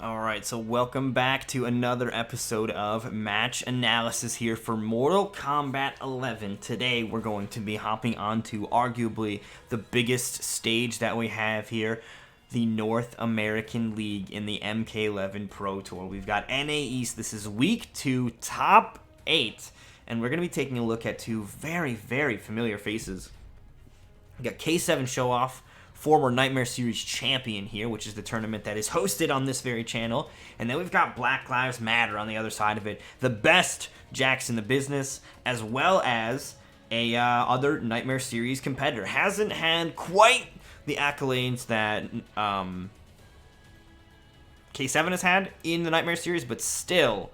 Alright, so welcome back to another episode of Match Analysis here for Mortal Kombat 11. Today we're going to be hopping onto arguably the biggest stage that we have here, the North American League in the MK11 Pro Tour. We've got NA East. This is week 2, top 8, and we're going to be taking a look at two very, very familiar faces. We got K7 Showoff, former Nightmare Series champion here, which is the tournament that is hosted on this very channel. And then we've got BlakLvesMatter on the other side of it, the best Jax in the business, as well as a other Nightmare Series competitor. Hasn't had quite the accolades that K7 has had in the Nightmare Series, but still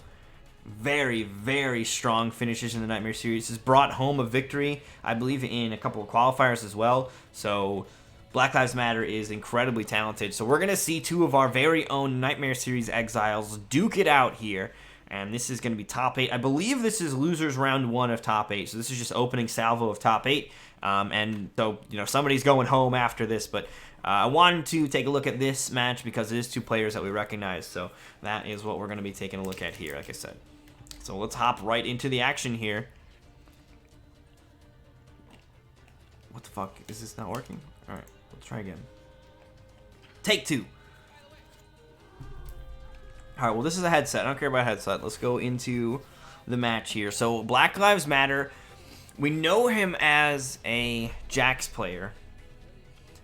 very, very strong finishes in the Nightmare Series. Has brought home a victory, I believe, in a couple of qualifiers as well. So BlakLvesMatter is incredibly talented. So we're going to see two of our very own Nightmare Series exiles duke it out here. And this is going to be top 8. I believe this is losers round 1 of top 8. So this is just opening salvo of top 8. And so, somebody's going home after this. But I wanted to take a look at this match because it is two players that we recognize. So that is what we're going to be taking a look at here, like I said. So let's hop right into the action here. What the fuck? Is this not working? All right. Let's try again. Take 2. Alright, well, this is a headset. I don't care about a headset. Let's go into the match here. So, BlakLvesMatter, we know him as a Jax player,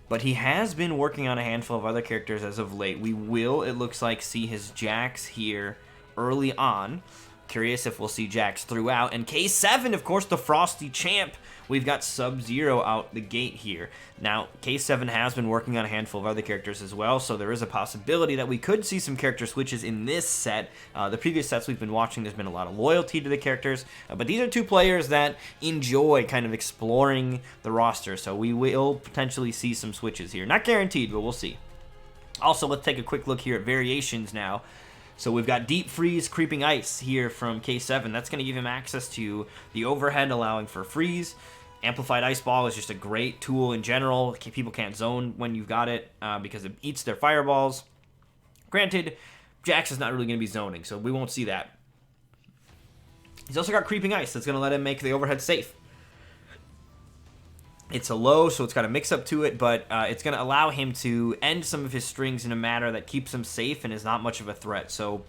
but he has been working on a handful of other characters as of late. We will, it looks like, see his Jax here early on. Curious if we'll see Jax throughout. And K7, of course, the Frosty champ. We've got Sub-Zero out the gate here. Now, K7 has been working on a handful of other characters as well, so there is a possibility that we could see some character switches in this set. The previous sets we've been watching, there's been a lot of loyalty to the characters, but these are two players that enjoy kind of exploring the roster, so we will potentially see some switches here. Not guaranteed, but we'll see. Also, let's take a quick look here at variations now. So we've got Deep Freeze, Creeping Ice here from K7. That's going to give him access to the overhead, allowing for freeze. Amplified Ice Ball is just a great tool in general. People can't zone when you've got it because it eats their fireballs. Granted, Jax is not really going to be zoning, so we won't see that. He's also got Creeping Ice. That's going to let him make the overhead safe. It's a low, so it's got a mix-up to it, but it's going to allow him to end some of his strings in a manner that keeps him safe and is not much of a threat. So,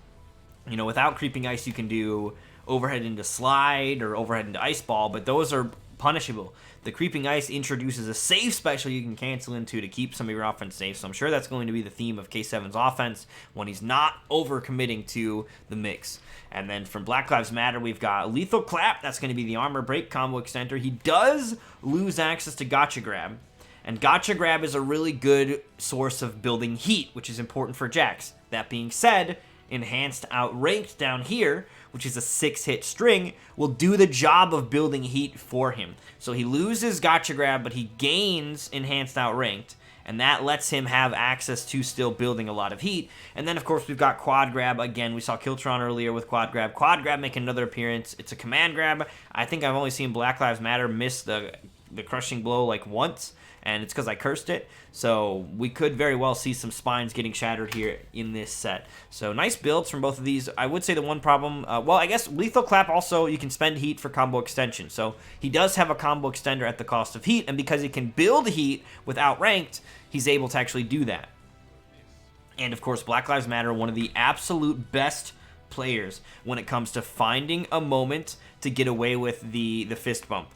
without Creeping Ice, you can do overhead into Slide or overhead into Ice Ball, but those are punishable. The Creeping Ice introduces a save special you can cancel into to keep some of your offense safe, so I'm sure that's going to be the theme of K7's offense when he's not over-committing to the mix. And then from BlakLvesMatter, we've got Lethal Clap. That's going to be the armor break combo extender. He does lose access to Gotcha Grab, and Gotcha Grab is a really good source of building heat, which is important for Jax. That being said, Enhanced Outranked down here, which is a 6-hit string, will do the job of building heat for him. So he loses Gotcha Grab, but he gains Enhanced Outranked, and that lets him have access to still building a lot of heat. And then, of course, we've got Quad Grab. Again, we saw Kiltron earlier with Quad Grab. Quad Grab make another appearance. It's a command grab. I think I've only seen BlakLvesMatter miss the crushing blow like once, and it's because I cursed it. So we could very well see some spines getting shattered here in this set. So nice builds from both of these. I would say the one problem, well, I guess Lethal Clap also, you can spend heat for combo extension. So he does have a combo extender at the cost of heat, and because he can build heat without ranked, he's able to actually do that. And of course, BlakLvesMatter, one of the absolute best players when it comes to finding a moment to get away with the fist bump.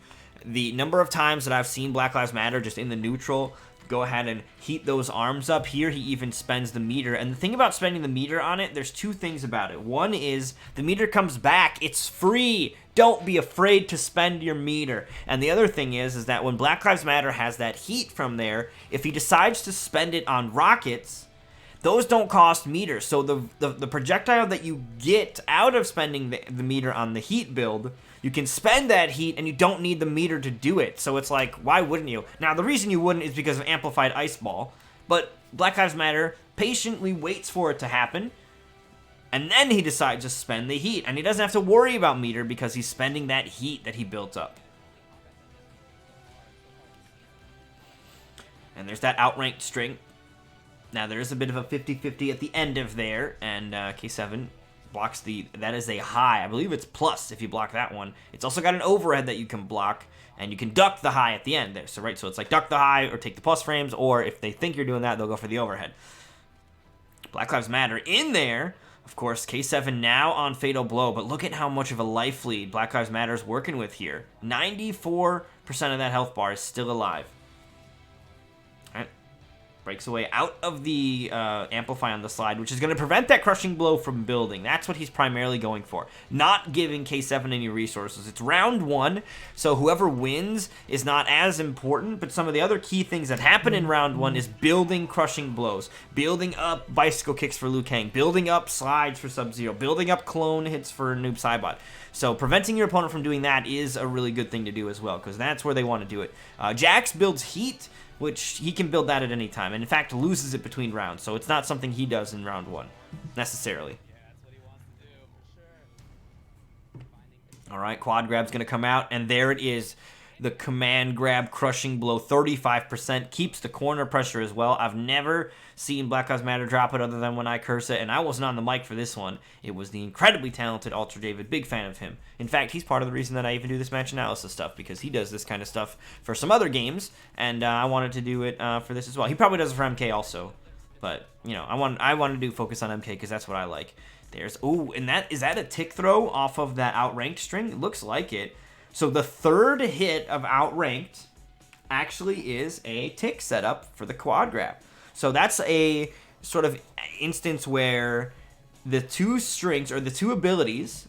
The number of times that I've seen BlakLvesMatter just in the neutral go ahead and heat those arms up. Here he even spends the meter, and the thing about spending the meter on it, there's two things about it. One is the meter comes back, it's free. Don't be afraid to spend your meter. And the other thing is that when BlakLvesMatter has that heat from there, if he decides to spend it on rockets, those don't cost meters. So the projectile that you get out of spending the meter on the heat build, you can spend that heat and you don't need the meter to do it. So it's like, why wouldn't you? Now, the reason you wouldn't is because of Amplified Ice Ball, but BlakLvesMatter patiently waits for it to happen, and then he decides to spend the heat, and he doesn't have to worry about meter because he's spending that heat that he built up. And there's that outranked string. Now, there is a bit of a 50-50 at the end of there, and K7 blocks that is a high. I believe it's plus if you block that one. It's also got an overhead that you can block, and you can duck the high at the end there. So it's like duck the high or take the plus frames, or if they think you're doing that, they'll go for the overhead. BlakLvesMatter in there. Of course, K7 now on Fatal Blow, but look at how much of a life lead BlakLvesMatter is working with here. 94% of that health bar is still alive. Breaks away out of the Amplify on the slide, which is going to prevent that Crushing Blow from building. That's what he's primarily going for. Not giving K7 any resources. It's round 1, so whoever wins is not as important, but some of the other key things that happen in round 1 is building Crushing Blows, building up Bicycle Kicks for Liu Kang, building up slides for Sub-Zero, building up clone hits for Noob Saibot. So preventing your opponent from doing that is a really good thing to do as well, because that's where they want to do it. Jax builds Heat, which he can build that at any time, and in fact loses it between rounds, so it's not something he does in round 1, necessarily. Alright, Quad Grab's going to come out, and there it is. The Command Grab Crushing Blow, 35%, keeps the corner pressure as well. I've never seen BlakLvesMatter drop it other than when I curse it, and I wasn't on the mic for this one. It was the incredibly talented Ultra David, big fan of him. In fact, he's part of the reason that I even do this match analysis stuff, because he does this kind of stuff for some other games, and I wanted to do it for this as well. He probably does it for MK also, but, you know, I want to do focus on MK because that's what I like. There's, ooh, and is that a tick throw off of that outranked string? It looks like it. So the third hit of Outranked actually is a tick setup for the Quad Grab. So that's a sort of instance where the two strings, or the two abilities,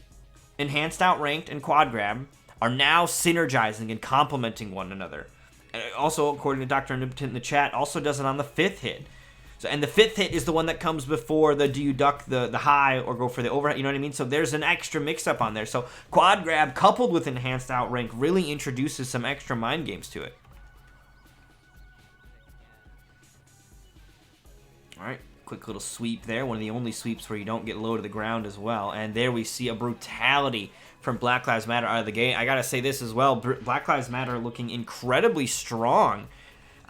Enhanced Outranked and Quad Grab, are now synergizing and complementing one another. Also, according to Dr. Omnipotent in the chat, also does it on the 5th hit. So, and the 5th hit is the one that comes before the do you duck the high or go for the overhead, you know what I mean? So there's an extra mix-up on there. So Quad Grab coupled with Enhanced Outrank really introduces some extra mind games to it. Alright, quick little sweep there. One of the only sweeps where you don't get low to the ground as well. And there we see a brutality from BlakLvesMatter out of the gate. I gotta say this as well. BlakLvesMatter looking incredibly strong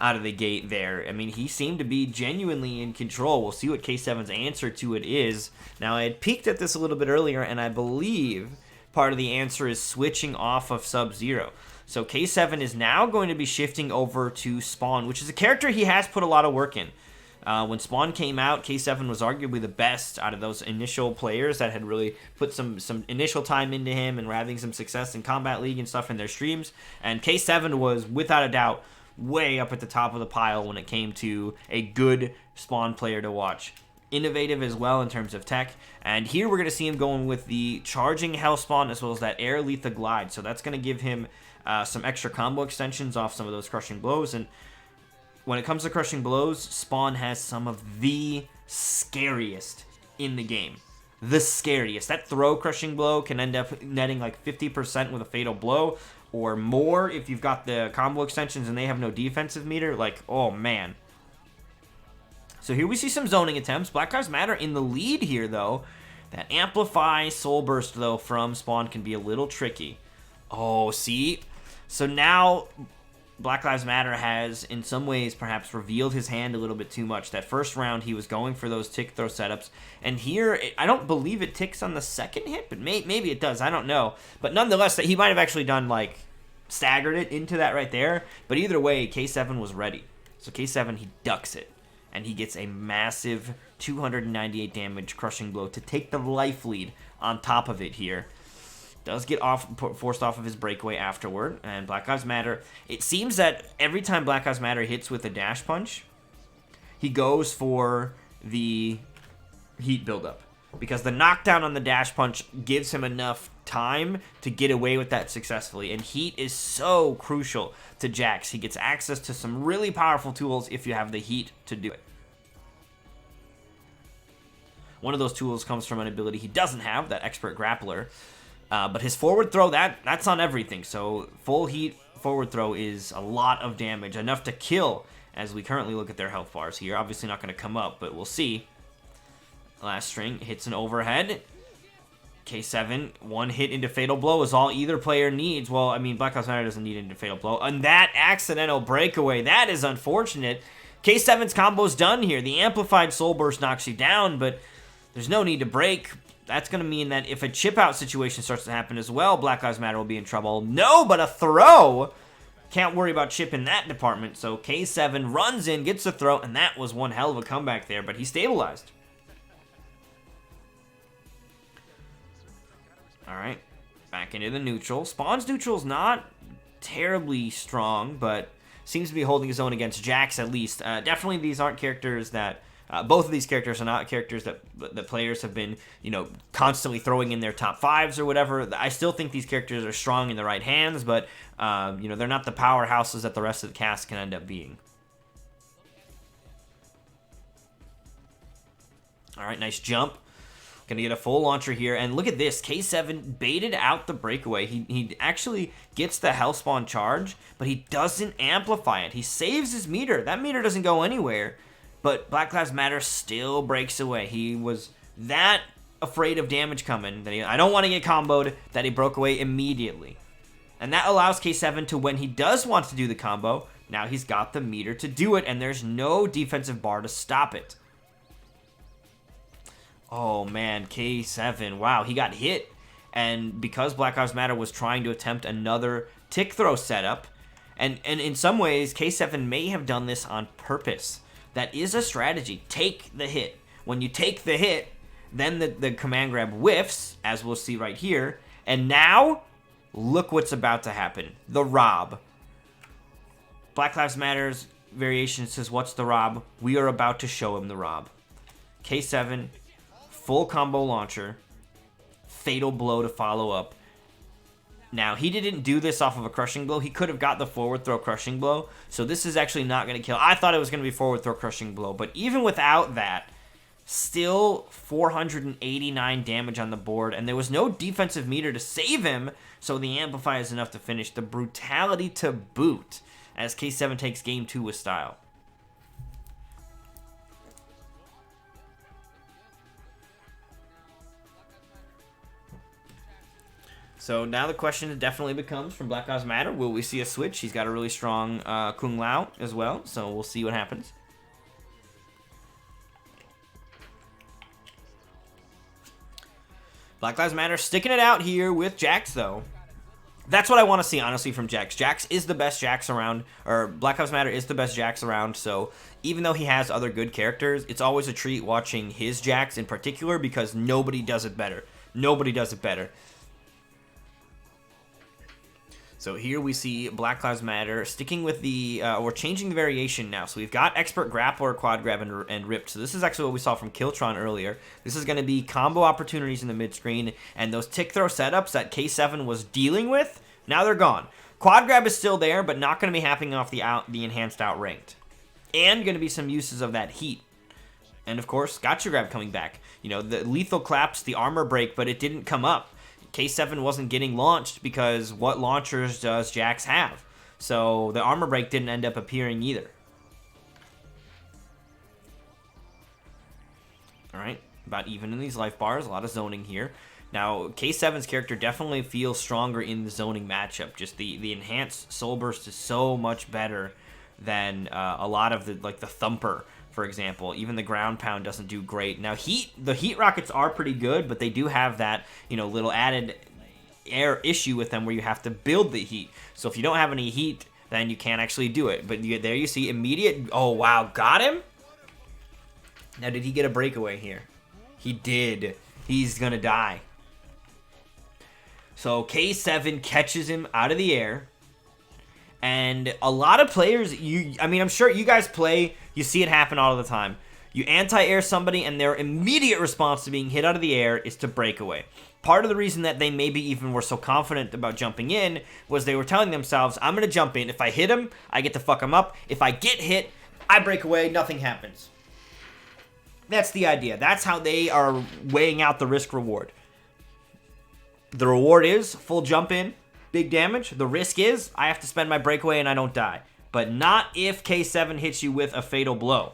out of the gate there. I mean, he seemed to be genuinely in control. We'll see what K7's answer to it is. Now, I had peeked at this a little bit earlier, and I believe part of the answer is switching off of Sub-Zero. So K7 is now going to be shifting over to Spawn, which is a character he has put a lot of work in. When Spawn came out, K7 was arguably the best out of those initial players that had really put some initial time into him and were having some success in Combat League and stuff in their streams. And K7 was, without a doubt, way up at the top of the pile when it came to a good Spawn player to watch. Innovative as well in terms of tech. And here we're going to see him going with the Charging Hell Spawn as well as that Air Letha Glide. So that's going to give him some extra combo extensions off some of those Crushing Blows. And when it comes to Crushing Blows, Spawn has some of the scariest in the game. The scariest. That throw Crushing Blow can end up netting like 50% with a Fatal Blow, or more if you've got the combo extensions and they have no defensive meter. Like, oh man. So here we see some zoning attempts. BlakLvesMatter in the lead here, though. That Amplify Soul Burst, though, from Spawn can be a little tricky. Oh, see? So now BlakLvesMatter has, in some ways, perhaps revealed his hand a little bit too much. That first round, he was going for those tick throw setups. And here, I don't believe it ticks on the second hit, but maybe it does. I don't know. But nonetheless, he might have actually done, like, staggered it into that right there. But either way, K7 was ready. So K7, he ducks it. And he gets a massive 298 damage Crushing Blow to take the life lead on top of it here. Does get forced off of his breakaway afterward. And BlakLvesMatter, it seems that every time BlakLvesMatter hits with a dash punch, he goes for the heat buildup. Because the knockdown on the dash punch gives him enough time to get away with that successfully. And heat is so crucial to Jax. He gets access to some really powerful tools if you have the heat to do it. One of those tools comes from an ability he doesn't have, that Expert Grappler. But his forward throw, that's on everything. So full heat forward throw is a lot of damage, enough to kill as we currently look at their health bars here. Obviously not going to come up, but we'll see. Last string hits an overhead. K7, one hit into Fatal Blow is all either player needs. Well, I mean, BlakLvesMatter doesn't need into Fatal Blow. And that accidental breakaway, that is unfortunate. K7's combo's done here. The amplified Soul Burst knocks you down, but there's no need to break. That's going to mean that if a chip out situation starts to happen as well, BlakLvesMatter will be in trouble. No, but a throw! Can't worry about chip in that department. So K7 runs in, gets the throw, and that was one hell of a comeback there, but he stabilized. Alright, back into the neutral. Spawn's neutral's not terribly strong, but seems to be holding his own against Jax at least. Definitely these aren't characters that... both of these characters are not characters that the players have been, constantly throwing in their top 5s or whatever. I still think these characters are strong in the right hands, but, they're not the powerhouses that the rest of the cast can end up being. All right, nice jump. Gonna get a full launcher here, and look at this. K7 baited out the breakaway. He actually gets the Hellspawn charge, but he doesn't amplify it. He saves his meter. That meter doesn't go anywhere. But BlakLvesMatter still breaks away. He was that afraid of damage coming that I don't want to get comboed, that he broke away immediately. And that allows K7 to, when he does want to do the combo, now he's got the meter to do it, and there's no defensive bar to stop it. Oh man, K7, wow, he got hit. And because BlakLvesMatter was trying to attempt another tick throw setup, and in some ways, K7 may have done this on purpose. That is a strategy. Take the hit. When you take the hit, then the command grab whiffs, as we'll see right here. And now, look what's about to happen. The rob. BlakLvesMatter's variation says, what's the rob? We are about to show him the rob. K7, full combo launcher. Fatal blow to follow up. Now, he didn't do this off of a crushing blow. He could have got the forward throw crushing blow. So this is actually not going to kill. I thought it was going to be forward throw crushing blow. But even without that, still 489 damage on the board. And there was no defensive meter to save him. So the amplify is enough to finish. The brutality to boot as K7 takes game 2 with style. So now the question definitely becomes from BlakLvesMatter, will we see a switch? He's got a really strong Kung Lao as well, so we'll see what happens. BlakLvesMatter sticking it out here with Jax, though. That's what I want to see, honestly, from Jax. Jax is the best Jax around, or BlakLvesMatter is the best Jax around, so even though he has other good characters, it's always a treat watching his Jax in particular because nobody does it better. Nobody does it better. So here we see BlakLvesMatter sticking with the, we're changing the variation now. So we've got Expert Grappler, Quad Grab, and Ripped. So this is actually what we saw from Killtron earlier. This is going to be combo opportunities in the mid-screen, and those tick throw setups that K7 was dealing with, now they're gone. Quad Grab is still there, but not going to be happening off the enhanced outranked. And going to be some uses of that heat. And of course, Gotcha Grab coming back. The lethal collapse, the armor break, but it didn't come up. K7 wasn't getting launched because what launchers does Jax have? So the armor break didn't end up appearing either. Alright, about even in these life bars, a lot of zoning here. Now, K7's character definitely feels stronger in the zoning matchup. Just the enhanced Soul Burst is so much better than a lot of the Thumper, for example. Even the ground pound doesn't do great. Now, the heat rockets are pretty good, but they do have that, little added air issue with them where you have to build the heat. So if you don't have any heat, then you can't actually do it. But there you see immediate, oh wow, got him? Now, did he get a breakaway here? He did. He's gonna die. So K7 catches him out of the air. And a lot of players, I'm sure you guys play, you see it happen all the time. You anti-air somebody and their immediate response to being hit out of the air is to break away. Part of the reason that they maybe even were so confident about jumping in was they were telling themselves, I'm going to jump in. If I hit him, I get to fuck him up. If I get hit, I break away, nothing happens. That's the idea. That's how they are weighing out the risk-reward. The reward is full jump in. Big damage. The risk is I have to spend my breakaway and I don't die. But not if K7 hits you with a fatal blow.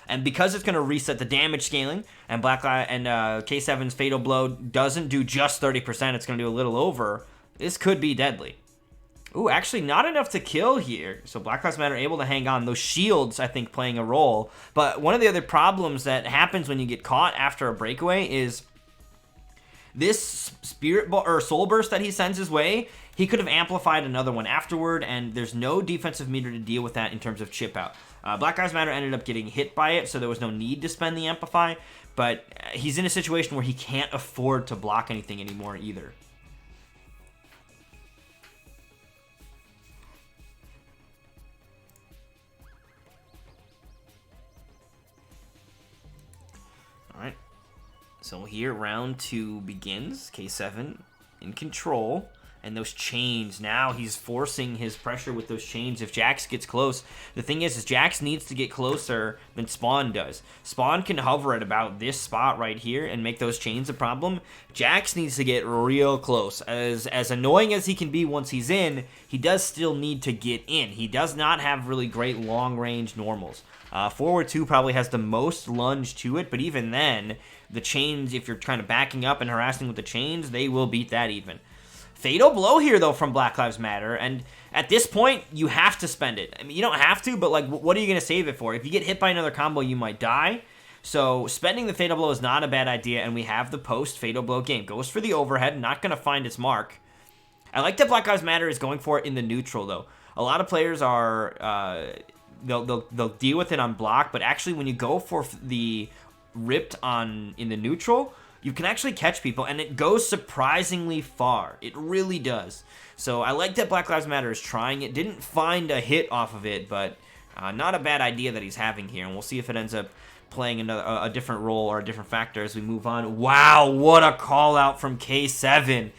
And because it's going to reset the damage scaling, and K7's fatal blow doesn't do just 30%, it's going to do a little over, this could be deadly. Ooh, actually not enough to kill here. So Black Lives Matter able to hang on. Those shields, I think, playing a role. But one of the other problems that happens when you get caught after a breakaway is this soul burst that he sends his way. He could have amplified another one afterward, and there's no defensive meter to deal with that in terms of chip out. Black Lives Matter ended up getting hit by it, so there was no need to spend the amplify. But he's in a situation where he can't afford to block anything anymore either. Alright, so here round 2 begins. K7 in control. And those chains, now he's forcing his pressure with those chains if Jax gets close. The thing is Jax needs to get closer than Spawn does. Spawn can hover at about this spot right here and make those chains a problem. Jax needs to get real close. As annoying as he can be once he's in, he does still need to get in. He does not have really great long-range normals. Forward 2 probably has the most lunge to it, but even then, the chains, if you're kind of backing up and harassing with the chains, they will beat that even. Fatal blow here, though, from Black Lives Matter, and at this point, you have to spend it. I mean, you don't have to, but, like, what are you going to save it for? If you get hit by another combo, you might die, so spending the Fatal Blow is not a bad idea, and we have the post-Fatal Blow game. Goes for the overhead, not going to find its mark. I like that Black Lives Matter is going for it in the neutral, though. A lot of players are, they'll deal with it on block, but actually when you go for the ripped in the neutral, you can actually catch people, and it goes surprisingly far. It really does. So I like that Black Lives Matter is trying it. Didn't find a hit off of it, but not a bad idea that he's having here. And we'll see if it ends up playing a different role or a different factor as we move on. Wow, what a call out from K7.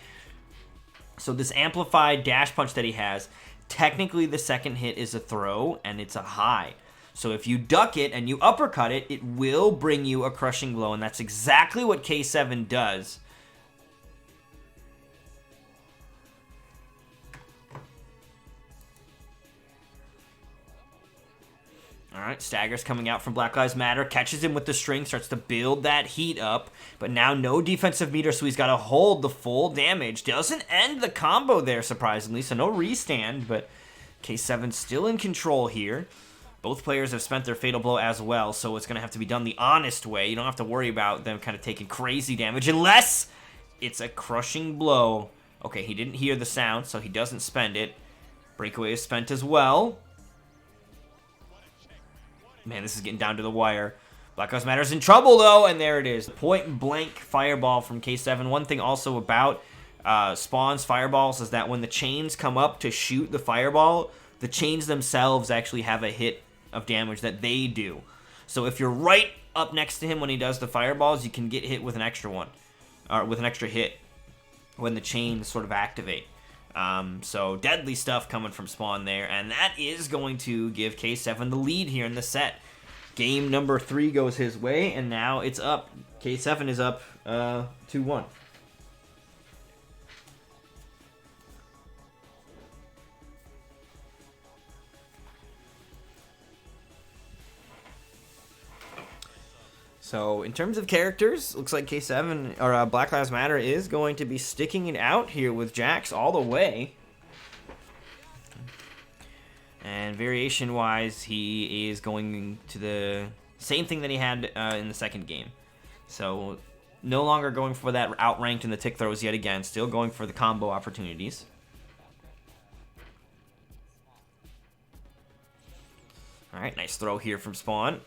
So this amplified dash punch that he has, technically the second hit is a throw, and it's a high. So if you duck it and you uppercut it, it will bring you a crushing blow, and that's exactly what K7 does. Alright, staggers coming out from Black Lives Matter, catches him with the string, starts to build that heat up, but now no defensive meter, so he's got to hold the full damage. Doesn't end the combo there, surprisingly, so no restand, but K7 still in control here. Both players have spent their Fatal Blow as well, so it's going to have to be done the honest way. You don't have to worry about them kind of taking crazy damage unless it's a crushing blow. Okay, he didn't hear the sound, so he doesn't spend it. Breakaway is spent as well. Man, this is getting down to the wire. Black Lives Matter's in trouble, though, and there it is. Point-blank fireball from K7. One thing also about Spawn's fireballs is that when the chains come up to shoot the fireball, the chains themselves actually have a hit of damage that they do. So if you're right up next to him when he does the fireballs, you can get hit with an extra one, or with an extra hit when the chains sort of activate. So deadly stuff coming from Spawn there, and that is going to give K7 the lead here in the set. Game number 3 goes his way, and now it's up. K7 is up 2-1. So, in terms of characters, looks like K7, or Black Lives Matter, is going to be sticking it out here with Jax all the way. And variation-wise, he is going to the same thing that he had in the second game. So, no longer going for that outranked in the tick throws yet again. Still going for the combo opportunities. Alright, nice throw here from Spawn.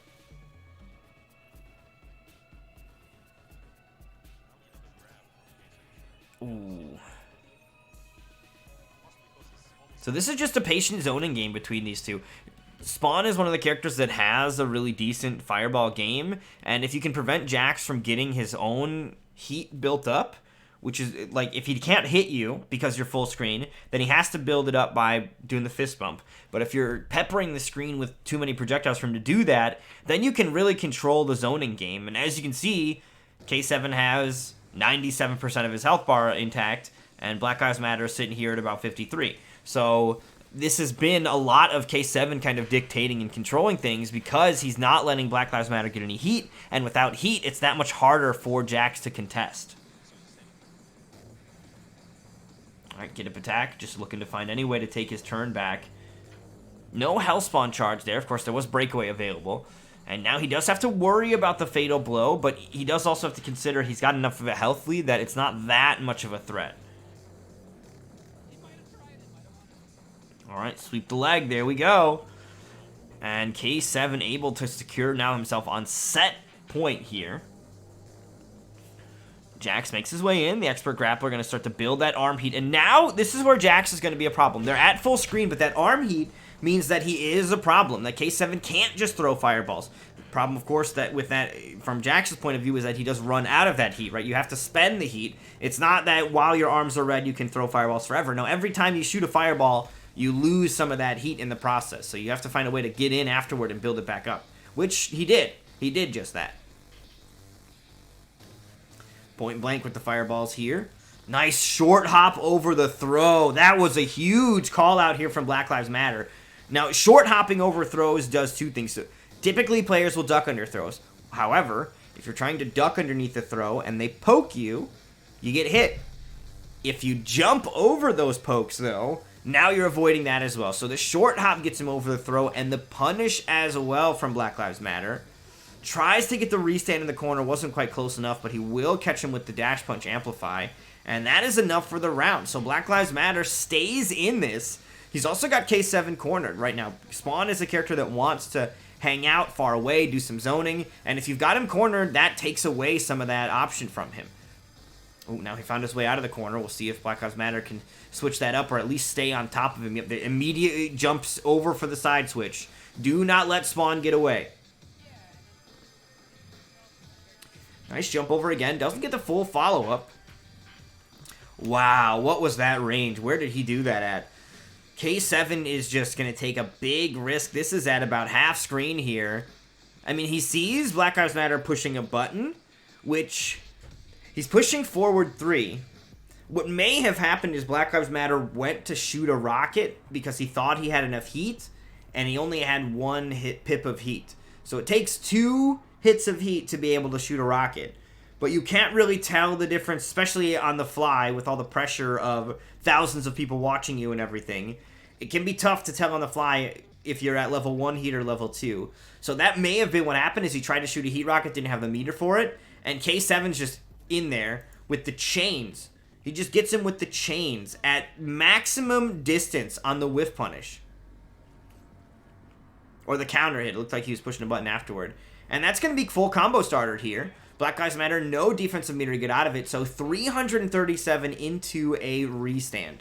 Ooh. So this is just a patient zoning game between these two. Spawn is one of the characters that has a really decent fireball game, and if you can prevent Jax from getting his own heat built up, which is, like, if he can't hit you because you're full screen, then he has to build it up by doing the fist bump. But if you're peppering the screen with too many projectiles for him to do that, then you can really control the zoning game. And as you can see, K7 has 97% of his health bar intact, and Black Lives Matter is sitting here at about 53. So this has been a lot of K7 kind of dictating and controlling things because he's not letting Black Lives Matter get any heat, and without heat, it's that much harder for Jax to contest. Alright, get up attack. Just looking to find any way to take his turn back. No Hellspawn charge there. Of course, there was breakaway available. And now he does have to worry about the fatal blow, but he does also have to consider he's got enough of a health lead that it's not that much of a threat. Alright, sweep the leg. There we go. And K7 able to secure now himself on set point here. Jax makes his way in. The expert grappler going to start to build that arm heat. And now, this is where Jax is going to be a problem. They're at full screen, but that arm heat means that he is a problem. That K7 can't just throw fireballs. The problem, of course, that with that, from Jax's point of view, is that he does run out of that heat, right? You have to spend the heat. It's not that while your arms are red, you can throw fireballs forever. No, every time you shoot a fireball, you lose some of that heat in the process. So you have to find a way to get in afterward and build it back up, which he did. He did just that. Point blank with the fireballs here. Nice short hop over the throw. That was a huge call out here from BlakLvesMatter. Now, short hopping over throws does two things. So, typically, players will duck under throws. However, if you're trying to duck underneath the throw and they poke you, you get hit. If you jump over those pokes, though, now you're avoiding that as well. So the short hop gets him over the throw, and the punish as well from BlakLvesMatter. Tries to get the restand in the corner, wasn't quite close enough, but he will catch him with the dash punch amplify, and that is enough for the round. So BlakLvesMatter stays in this. He's also got K7 cornered right now. Spawn is a character that wants to hang out far away, do some zoning, and if you've got him cornered, that takes away some of that option from him. Oh, now he found his way out of the corner. We'll see if BlakLvesMatter can switch that up or at least stay on top of him. Yep, the immediately jumps over for the side switch. Do not let Spawn get away. Nice jump over again. Doesn't get the full follow-up. Wow, what was that range? Where did he do that at? K7 is just going to take a big risk. This is at about half screen here. I mean, he sees BlakLvesMatter pushing a button, which he's pushing forward 3. What may have happened is BlakLvesMatter went to shoot a rocket because he thought he had enough heat, and he only had 1 pip of heat. So it takes 2 hits of heat to be able to shoot a rocket. But you can't really tell the difference, especially on the fly with all the pressure of thousands of people watching you and everything. It can be tough to tell on the fly if you're at level 1 heat or level 2. So that may have been what happened is he tried to shoot a heat rocket, didn't have the meter for it, and K7's just in there with the chains. He just gets him with the chains at maximum distance on the whiff punish. Or the counter hit. It looked like he was pushing a button afterward. And that's going to be full combo starter here. BlakLvesMatter, no defensive meter to get out of it. So 337 into a restand,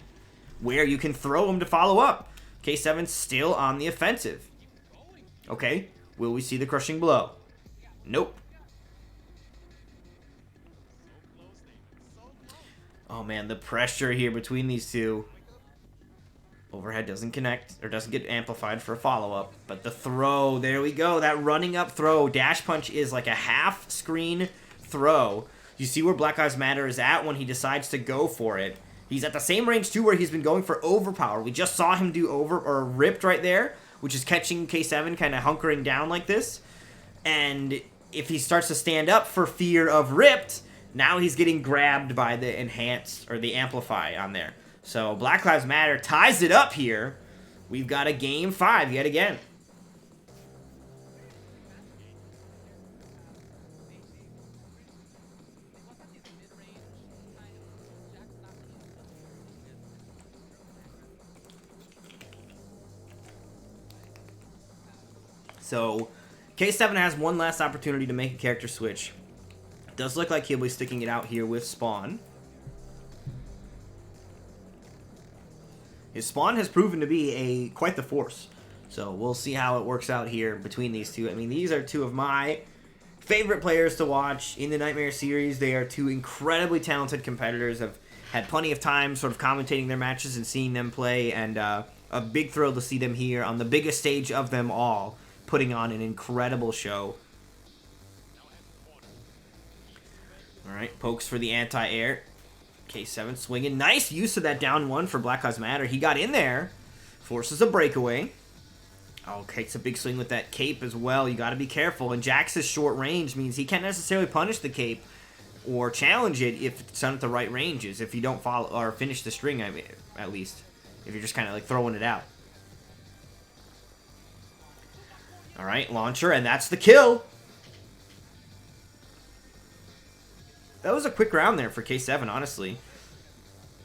where you can throw him to follow up. K7 still on the offensive. Okay, will we see the crushing blow? Nope. Oh man, the pressure here between these two. Overhead doesn't connect, or doesn't get amplified for a follow-up. But the throw, there we go. That running up throw. Dash punch is like a half-screen throw. You see where BlakLvesMatter is at when he decides to go for it. He's at the same range, too, where he's been going for overpower. We just saw him do over, or ripped right there, which is catching K7 kind of hunkering down like this. And if he starts to stand up for fear of ripped, now he's getting grabbed by the enhanced, or the amplify on there. So BlakLvesMatter ties it up here. We've got a game 5 yet again. So K7 has one last opportunity to make a character switch. It does look like he'll be sticking it out here with Spawn. His Spawn has proven to be quite the force. So we'll see how it works out here between these two. I mean, these are two of my favorite players to watch in the Nightmare series. They are two incredibly talented competitors. I've had plenty of time sort of commentating their matches and seeing them play, and a big thrill to see them here on the biggest stage of them all, putting on an incredible show. Alright, pokes for the anti-air. K7 swinging. Nice use of that down 1 for BlakLvesMatter. He got in there. Forces a breakaway. Oh, takes a big swing with that cape as well. You got to be careful. And Jax's short range means he can't necessarily punish the cape. or challenge it if it's done at the right ranges, if you don't follow or finish the string, I mean, at least. If you're just kind of like throwing it out. Alright, launcher, and that's the kill. That was a quick round there for K7, honestly.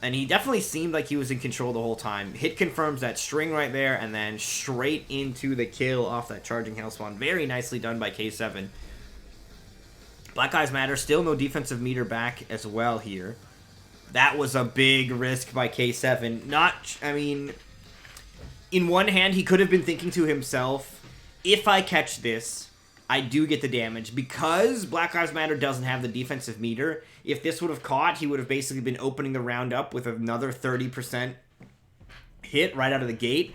And he definitely seemed like he was in control the whole time. Hit confirms that string right there, and then straight into the kill off that charging Hellspawn. Very nicely done by K7. BlakLvesMatter, still no defensive meter back as well here. That was a big risk by K7. Not, I mean, in one hand, he could have been thinking to himself, if I catch this, I do get the damage. Because BlakLvesMatter doesn't have the defensive meter, if this would have caught, he would have basically been opening the round up with another 30% hit right out of the gate.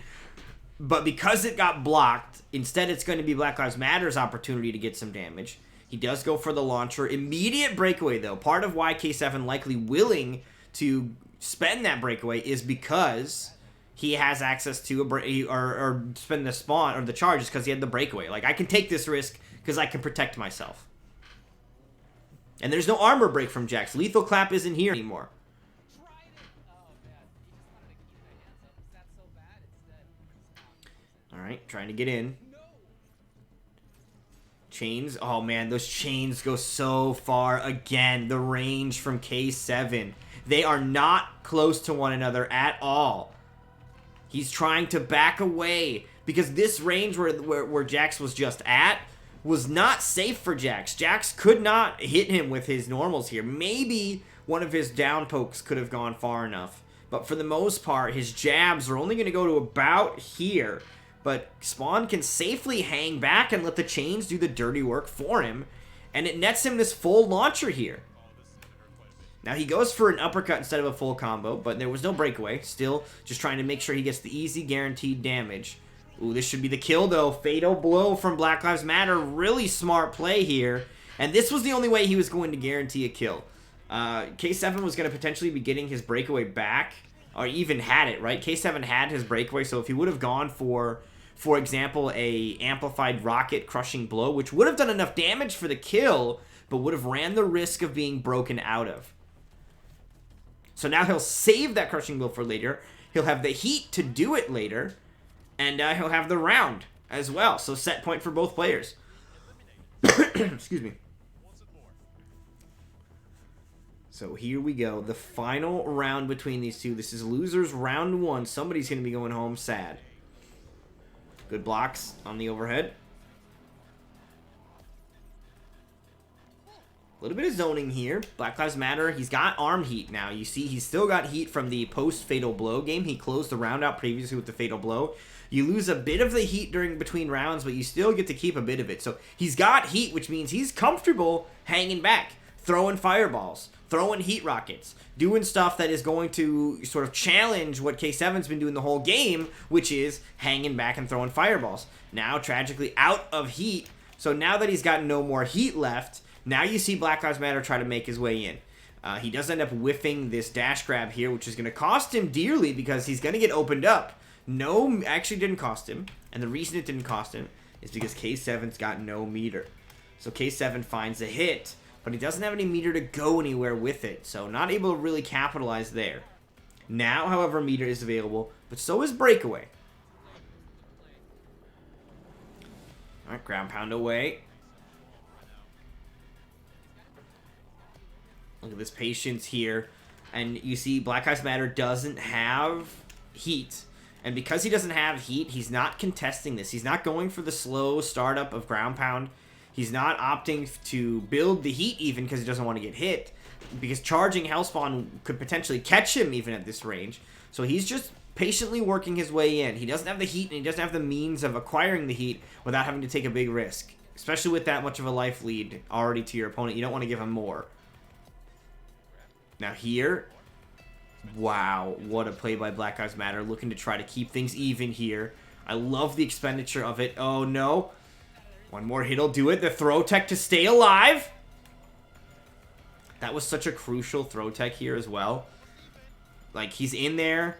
But because it got blocked, instead it's going to be BlakLvesMatter's opportunity to get some damage. He does go for the launcher. Immediate breakaway, though. Part of why K7 likely willing to spend that breakaway is because he has access to or spend the spawn or the charges because he had the breakaway. Like, I can take this risk because I can protect myself. And there's no armor break from Jax. Lethal Clap isn't here anymore. Alright, trying to get in. Chains. Oh, man, those chains go so far. Again, the range from K7. They are not close to one another at all. He's trying to back away because this range where Jax was just at was not safe for Jax. Jax could not hit him with his normals here. Maybe one of his down pokes could have gone far enough. But for the most part, his jabs are only going to go to about here. But Spawn can safely hang back and let the chains do the dirty work for him. And it nets him this full launcher here. Now he goes for an uppercut instead of a full combo, but there was no breakaway. Still just trying to make sure he gets the easy guaranteed damage. Ooh, this should be the kill though. Fatal blow from BlakLvesMatter. Really smart play here. And this was the only way he was going to guarantee a kill. K7 was going to potentially be getting his breakaway back. Or even had it, right? K7 had his breakaway, so if he would have gone for example, a amplified rocket crushing blow, which would have done enough damage for the kill, but would have ran the risk of being broken out of. So now he'll save that crushing blow for later. He'll have the heat to do it later, and he'll have the round as well. So set point for both players. Excuse me. So here we go. The final round between these two. This is losers round one. Somebody's going to be going home sad. Good blocks on the overhead. A little bit of zoning here. BlakLvesMatter, he's got arm heat now. You see, he's still got heat from the post-Fatal Blow game. He closed the round out previously with the Fatal Blow. You lose a bit of the heat between rounds, but you still get to keep a bit of it. So he's got heat, which means he's comfortable hanging back, throwing fireballs, throwing heat rockets, doing stuff that is going to sort of challenge what K7's been doing the whole game, which is hanging back and throwing fireballs. Now, tragically, out of heat. So now that he's got no more heat left, now you see BlakLvesMatter try to make his way in. He does end up whiffing this dash grab here, which is going to cost him dearly because he's going to get opened up. No, actually didn't cost him. And the reason it didn't cost him is because K7's got no meter. So K7 finds a hit, but he doesn't have any meter to go anywhere with it. So not able to really capitalize there. Now, however, meter is available, but so is breakaway. Alright, ground pound away. Look at this patience here. And you see BlakLvesMatter doesn't have heat. And because he doesn't have heat, he's not contesting this. He's not going for the slow startup of ground pound. He's not opting to build the heat even because he doesn't want to get hit. Because charging Hellspawn could potentially catch him even at this range. So he's just patiently working his way in. He doesn't have the heat and he doesn't have the means of acquiring the heat without having to take a big risk. Especially with that much of a life lead already to your opponent. You don't want to give him more. Now here, wow, what a play by BlakLvesMatter, looking to try to keep things even here. I love the expenditure of it. Oh no, one more hit'll do it. The throw tech to stay alive. That was such a crucial throw tech here as well. Like, he's in there,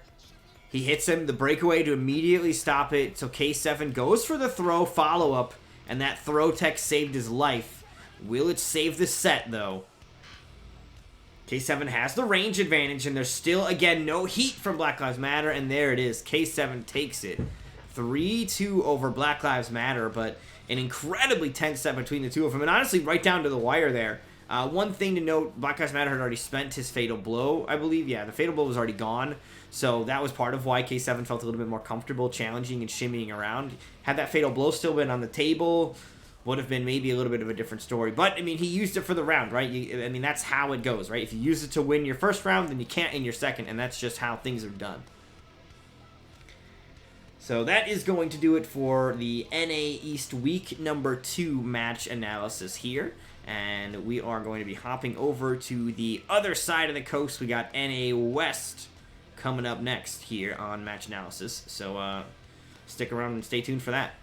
he hits him, the breakaway to immediately stop it. So K7 goes for the throw follow-up, and that throw tech saved his life. Will it save the set though? K7 has the range advantage, and there's still, again, no heat from BlakLvesMatter, and there it is. K7 takes it. 3-2 over BlakLvesMatter, but an incredibly tense set between the two of them, and honestly, right down to the wire there. One thing to note, BlakLvesMatter had already spent his Fatal Blow, I believe. Yeah, the Fatal Blow was already gone, so that was part of why K7 felt a little bit more comfortable challenging and shimmying around. Had that Fatal Blow still been on the table, would have been maybe a little bit of a different story. But, I mean, he used it for the round, right? I mean, that's how it goes, right? If you use it to win your first round, then you can't in your second, and that's just how things are done. So that is going to do it for the NA East Week number 2 match analysis here. And we are going to be hopping over to the other side of the coast. We got NA West coming up next here on Match Analysis. So stick around and stay tuned for that.